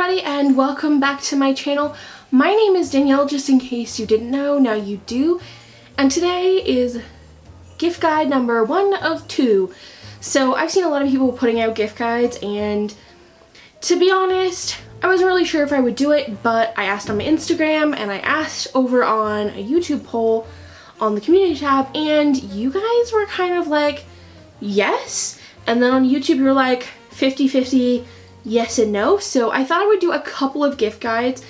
everybody and welcome back to my channel. My name is Danielle, just in case you didn't know, now you do. And today is gift guide number 1 of 2. So I've seen a lot of people putting out gift guides, and to be honest, I wasn't really sure if I would do it, but I asked on my Instagram and I asked over on a YouTube poll on the community tab, and you guys were kind of like, yes. And then on YouTube you were like 50-50 yes and no. So I thought I would do a couple of gift guides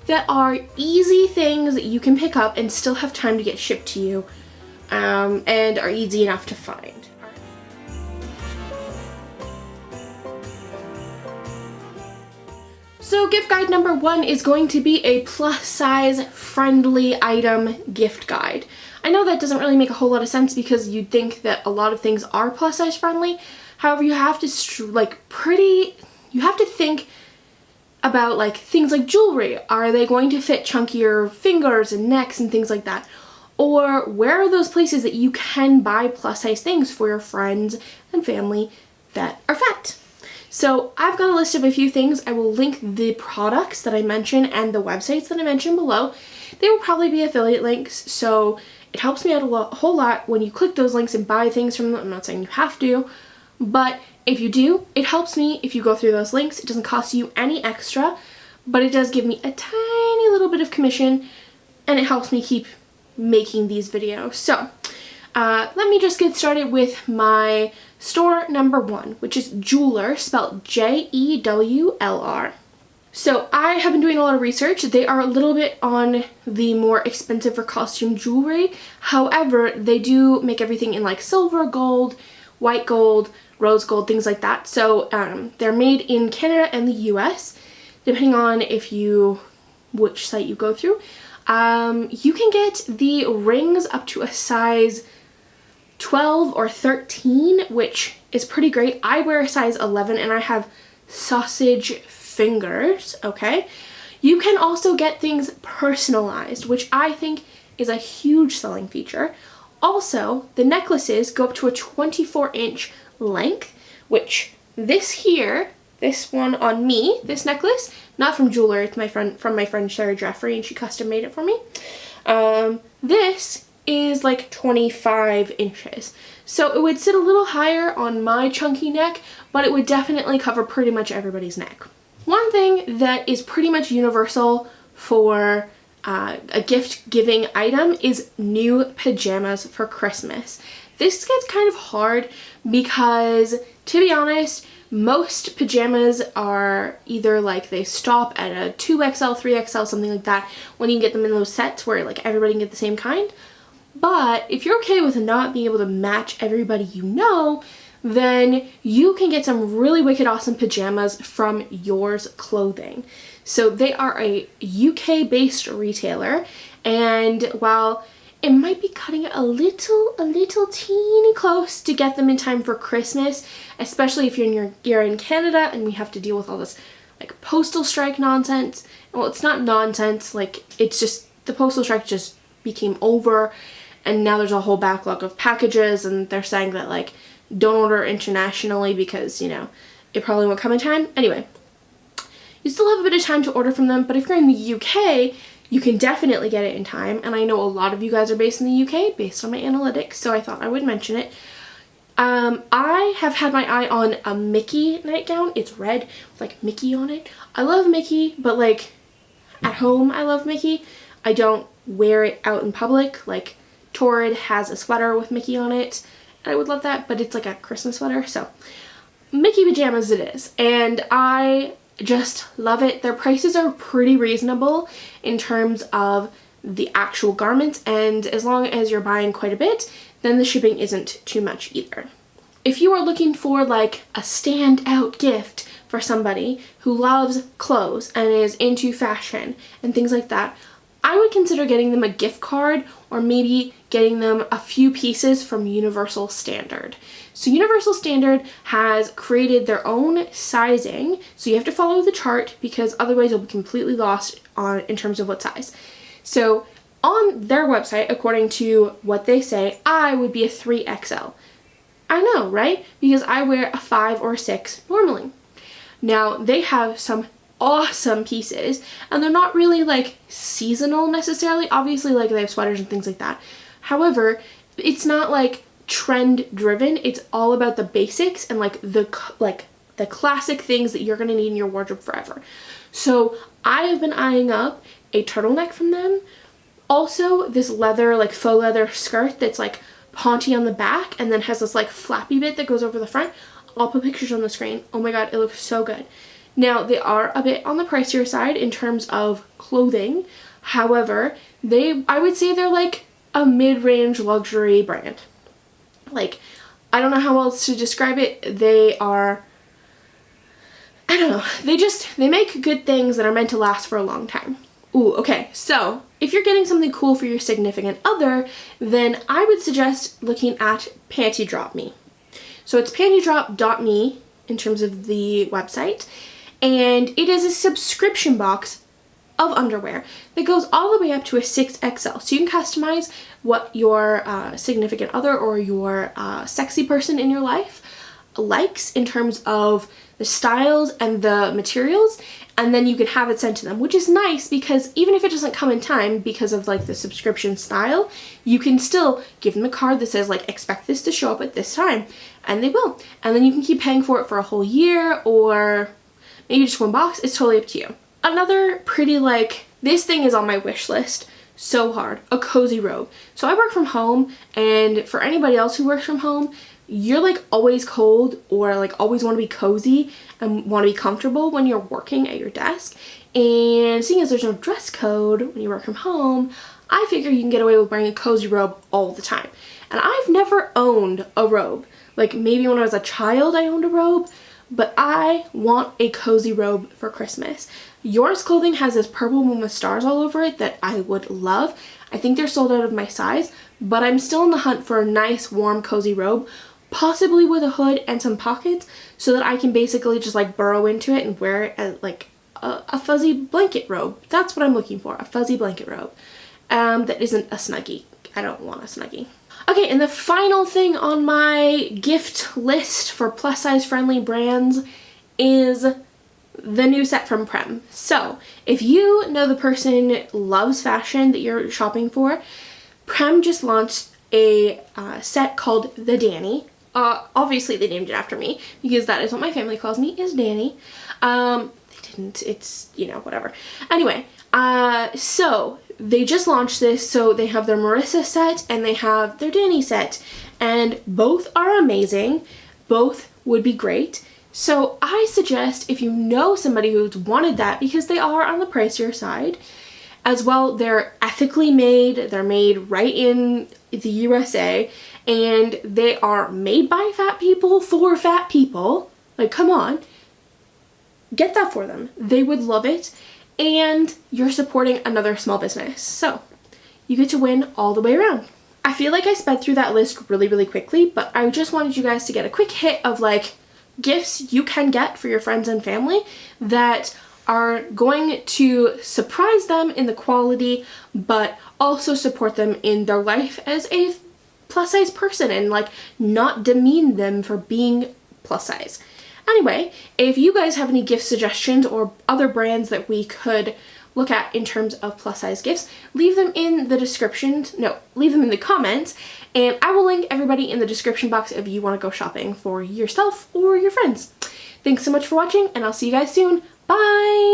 that are easy things that you can pick up and still have time to get shipped to you, and are easy enough to find. So gift guide number 1 is going to be a plus size friendly item gift guide. I know that doesn't really make a whole lot of sense because you'd think that a lot of things are plus size friendly. However, you have to think about like things like jewelry. Are they going to fit chunkier fingers and necks and things like that? Or where are those places that you can buy plus size things for your friends and family that are fat? So I've got a list of a few things. I will link the products that I mention and the websites that I mentioned below. They will probably be affiliate links, so it helps me out a whole lot when you click those links and buy things from them. I'm not saying you have to, but if you do, it helps me if you go through those links. It doesn't cost you any extra, but it does give me a tiny little bit of commission, and it helps me keep making these videos. So let me just get started with my store number 1, which is Jewelr, spelled J-E-W-L-R. So I have been doing a lot of research. They are a little bit on the more expensive for costume jewelry. However, they do make everything in like silver, gold, white gold, rose gold, things like that. So they're made in Canada and the US, depending on which site you go through. You can get the rings up to a size 12 or 13, which is pretty great. I wear a size 11 and I have sausage fingers, okay? You can also get things personalized, which I think is a huge selling feature. Also, the necklaces go up to a 24-inch length, which this one on me, this necklace, not from Jewelr, it's from my friend Sarah Jeffrey, and she custom made it for me. This is like 25 inches. So it would sit a little higher on my chunky neck, but it would definitely cover pretty much everybody's neck. One thing that is pretty much universal for a gift giving item is new pajamas for Christmas. This gets kind of hard because, to be honest, most pajamas are either like they stop at a 2XL, 3XL, something like that, when you can get them in those sets where like everybody can get the same kind. But if you're okay with not being able to match everybody you know, then you can get some really wicked awesome pajamas from Yours Clothing. So they are a UK based retailer, and while it might be cutting it a little teeny close to get them in time for Christmas, especially if you're in Canada and we have to deal with all this like postal strike nonsense. Well, it's not nonsense, like it's just the postal strike just became over, and now there's a whole backlog of packages, and they're saying that like don't order internationally because, you know, it probably won't come in time. Anyway, you still have a bit of time to order from them, but if you're in the UK, you can definitely get it in time. And I know a lot of you guys are based in the UK based on my analytics, so I thought I would mention it. I have had my eye on a Mickey nightgown. It's red with like Mickey on it. I love Mickey, but like at home I love Mickey. I don't wear it out in public. Like Torrid has a sweater with Mickey on it, and I would love that, but it's like a Christmas sweater, so Mickey pajamas it is, and I just love it. Their prices are pretty reasonable in terms of the actual garments, and as long as you're buying quite a bit, then the shipping isn't too much either. If you are looking for like a standout gift for somebody who loves clothes and is into fashion and things like that, I would consider getting them a gift card, or maybe getting them a few pieces from Universal Standard. So Universal Standard has created their own sizing, so you have to follow the chart because otherwise you'll be completely lost in terms of what size. So on their website, according to what they say, I would be a 3XL. I know, right? Because I wear a 5 or 6 normally. Now, they have some awesome pieces, and they're not really like seasonal necessarily. Obviously, like they have sweaters and things like that. However, it's not like trend driven. It's all about the basics and like the classic things that you're gonna need in your wardrobe forever. So I have been eyeing up a turtleneck from them. Also, this leather, like faux leather skirt that's like Panty on the back and then has this like flappy bit that goes over the front. I'll put pictures on the screen. Oh my god, it looks so good. Now, they are a bit on the pricier side in terms of clothing. However, I would say they're like a mid-range luxury brand. Like, I don't know how else to describe it. They are, I don't know, they make good things that are meant to last for a long time. Ooh, okay, so if you're getting something cool for your significant other, then I would suggest looking at Panty Drop Me. So it's pantydrop.me in terms of the website, and it is a subscription box of underwear that goes all the way up to a 6XL. So you can customize what your significant other or your sexy person in your life likes in terms of the styles and the materials, and then you can have it sent to them, which is nice because even if it doesn't come in time because of like the subscription style, you can still give them a card that says like expect this to show up at this time, and they will, and then you can keep paying for it for a whole year or maybe just one box. It's totally up to you. Another pretty like, this thing is on my wish list so hard, a cozy robe. So I work from home, and for anybody else who works from home, you're like always cold or like always want to be cozy and want to be comfortable when you're working at your desk. And seeing as there's no dress code when you work from home, I figure you can get away with wearing a cozy robe all the time. And I've never owned a robe. Like maybe when I was a child I owned a robe, but I want a cozy robe for Christmas. Yours Clothing has this purple one with stars all over it that I would love. I think they're sold out of my size, but I'm still in the hunt for a nice warm cozy robe, possibly with a hood and some pockets, so that I can basically just like burrow into it and wear it as like a fuzzy blanket robe. That's what I'm looking for, a fuzzy blanket robe that isn't a Snuggie. I don't want a Snuggie. Okay, and the final thing on my gift list for plus size friendly brands is the new set from Prem. So if you know the person loves fashion that you're shopping for, Prem just launched a set called the Danny. Obviously they named it after me because that is what my family calls me, is Danny. They didn't, it's, you know, whatever. Anyway, so they just launched this. So they have their Marissa set and they have their Danny set, and both are amazing. Both would be great. So I suggest if you know somebody who's wanted that, because they are on the pricier side as well, they're ethically made, they're made right in the USA, and they are made by fat people for fat people. Like, come on, get that for them. They would love it, and you're supporting another small business. So you get to win all the way around. I feel like I sped through that list really, really quickly, but I just wanted you guys to get a quick hit of like gifts you can get for your friends and family that are going to surprise them in the quality, but also support them in their life as a plus size person and like not demean them for being plus size. Anyway, if you guys have any gift suggestions or other brands that we could look at in terms of plus size gifts, leave them in the leave them in the comments, and I will link everybody in the description box if you want to go shopping for yourself or your friends. Thanks so much for watching, and I'll see you guys soon. Bye!